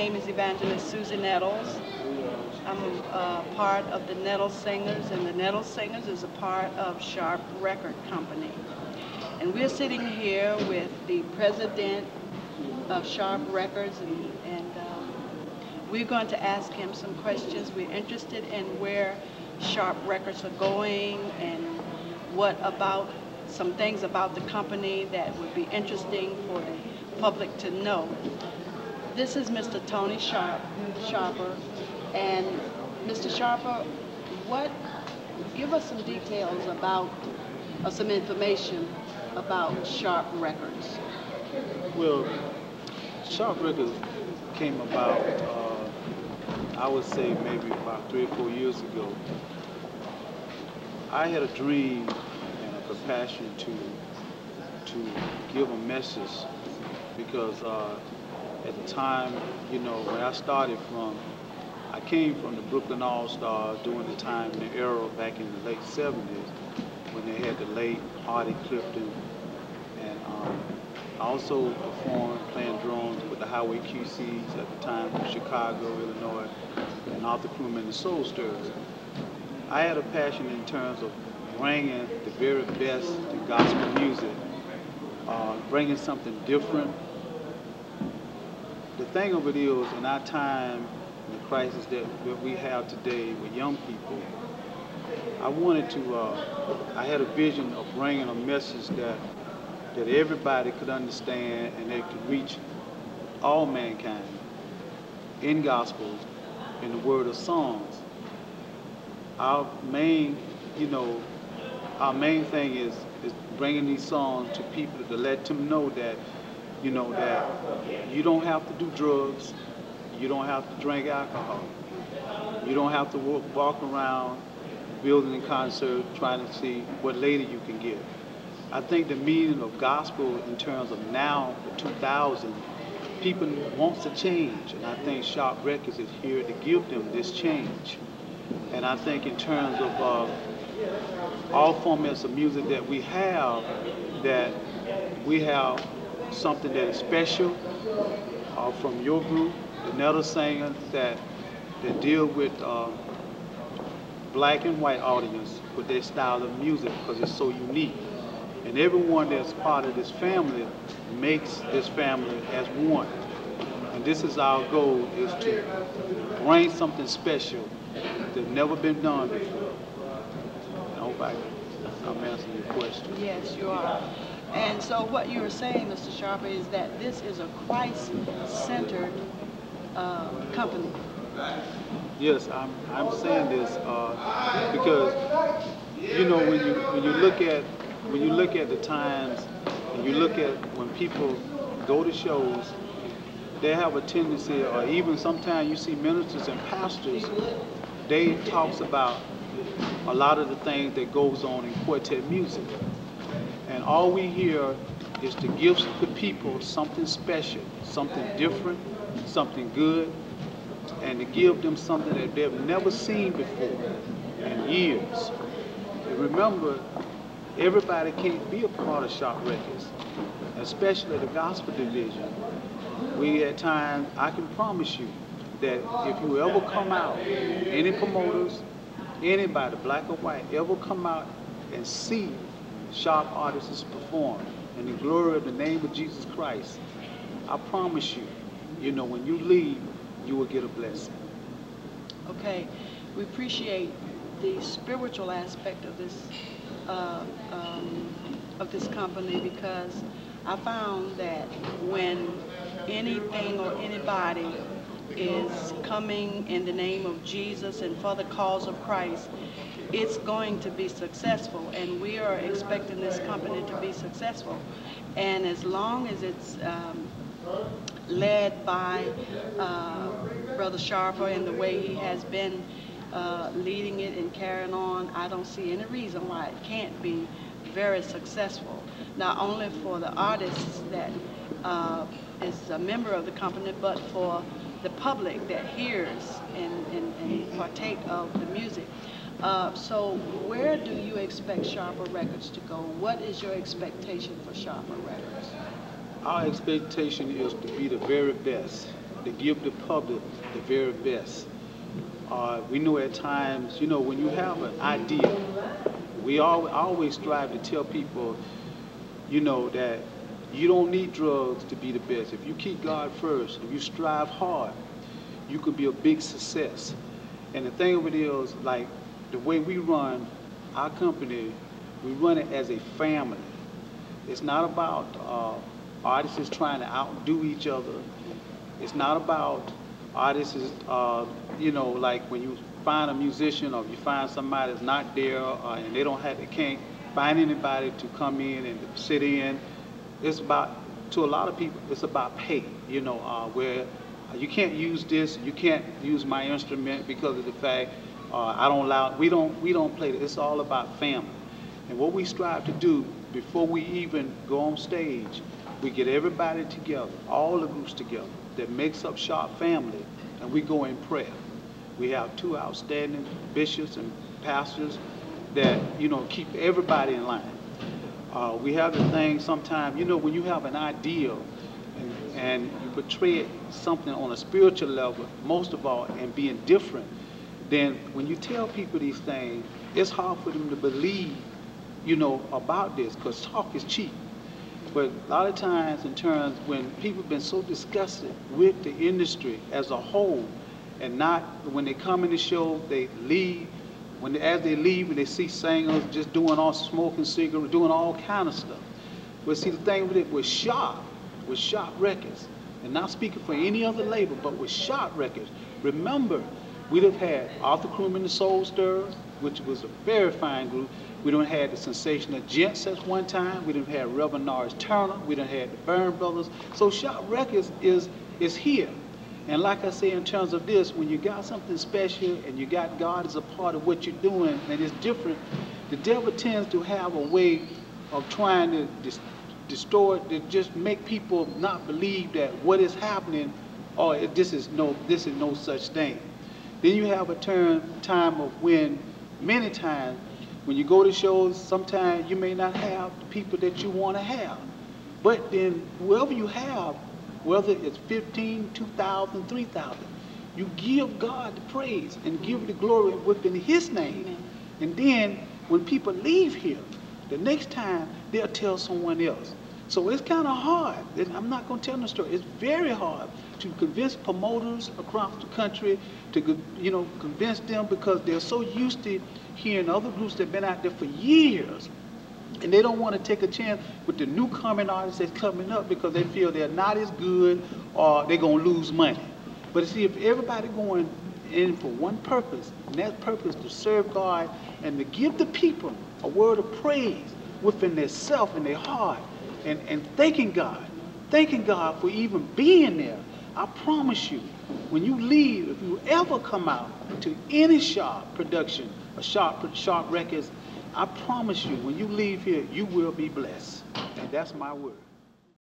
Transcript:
name is Evangelist Susie Nettles. I'm part of the Nettles Singers, and the Nettles Singers is a part of Sharp Record Company. And we're sitting here with the president of Sharp Records, and we're going to ask him some questions. We're interested in where Sharp Records are going and what about some things about the company that would be interesting for the public to know. This is Mr. Tony Sharper, and Mr. Sharper, give us some details about, or some information about Sharp Records. Well, Sharp Records came about, I would say maybe about 3 or 4 years ago. I had a dream and a compassion to give a message because at the time, you know, when I started I came from the Brooklyn All-Stars during the time in the era back in the late 70s when they had the late Hardy Clifton, and I also performed playing drums with the Highway QCs at the time from Chicago, Illinois, and Arthur Crumb and the Soul Stirrers. I had a passion in terms of bringing the very best in gospel music, bringing something different. The thing of it is, in our time, the crisis that we have today with young people, I had a vision of bringing a message that everybody could understand and they could reach all mankind in gospel, in the word of songs. Our main thing is bringing these songs to people to let them know that, that you don't have to do drugs, you don't have to drink alcohol, you don't have to walk around building a concert trying to see what lady you can get. I think the meaning of gospel in terms of now, the 2000, people wants a change, and I think Sharp Records is here to give them this change. And I think in terms of all formats of music that we have something that is special from your group, the Nettles Singers, that deal with black and white audience with their style of music because it's so unique. And everyone that's part of this family makes this family as one. And this is our goal, is to bring something special that's never been done before. I hope I'm answering your question. Yes, you are. And so what you were saying, Mr. Sharper, is that this is a Christ-centered company. Yes, I'm saying this because when you look at the times, and you look at when people go to shows, they have a tendency, or even sometimes you see ministers and pastors, they talks about a lot of the things that goes on in quartet music. And all we hear is to give the people something special, something different, something good, and to give them something that they've never seen before in years. And remember, everybody can't be a part of Sharp Records, especially the gospel division. We at times, I can promise you that if you ever come out, any promoters, anybody, black or white, ever come out and see Sharp artists perform in the glory of the name of Jesus Christ, I promise you, when you leave, you will get a blessing. Okay, we appreciate the spiritual aspect of this company, because I found that when anything or anybody is coming in the name of Jesus and for the cause of Christ, it's going to be successful, and we are expecting this company to be successful. And as long as it's led by Brother Sharper in the way he has been leading it and carrying on, I don't see any reason why it can't be very successful, not only for the artists that is a member of the company, but for the public that hears and partake of the music. So where do you expect Sharper Records to go? What is your expectation for Sharper Records? Our expectation is to be the very best to give the public the very best. We know at times, when you have an idea, I always strive to tell people, that you don't need drugs to be the best. If you keep God first, if you strive hard, you could be a big success. And the thing of it is, like the way we run our company, we run it as a family. It's not about artists trying to outdo each other. It's not about artists, like when you find a musician or you find somebody that's not there and they can't find anybody to come in and sit in. It's about, to a lot of people, it's about pay, where you can't use this, you can't use my instrument because of the fact we don't play it. It's all about family. And what we strive to do before we even go on stage, we get everybody together, all the groups together that makes up Sharp Family, and we go in prayer. We have 2 outstanding bishops and pastors that, keep everybody in line. We have the thing sometimes, when you have an ideal and you portray something on a spiritual level, most of all, and being different, then when you tell people these things, it's hard for them to believe, about this, because talk is cheap. But a lot of times in terms when people have been so disgusted with the industry as a whole, and not when they come in the show, they leave. As they leave and they see singers just doing all smoking cigarettes, doing all kind of stuff. But see, the thing with it was Sharp Records, and not speaking for any other label, but with Sharp Records. Remember, we'd have had Arthur Krumman and the Soul Stirrers, which was a very fine group. We done had the Sensational Gents at one time. We done had Reverend Norris Turner. We done had the Byrne Brothers. So Sharp Records is here. And like I say, in terms of this, when you got something special and you got God as a part of what you're doing and it's different, the devil tends to have a way of trying to distort, to just make people not believe that what is happening, or this is no such thing. Then you have a time of when, many times, when you go to shows, sometimes you may not have the people that you want to have. But then whoever you have, whether it's 15, 2,000, 3,000, you give God the praise and give the glory within His name. Amen. And then when people leave here, the next time they'll tell someone else. So it's kind of hard. I'm not going to tell the story. It's very hard to convince promoters across the country to, convince them, because they're so used to hearing other groups that have been out there for years. And they don't want to take a chance with the new coming artists that's coming up because they feel they're not as good or they're going to lose money. But see, if everybody going in for one purpose, and that purpose is to serve God and to give the people a word of praise within their self and their heart, and thanking God for even being there, I promise you, when you leave, if you ever come out to any Sharp production, or Sharp Records, I promise you, when you leave here, you will be blessed. And that's my word.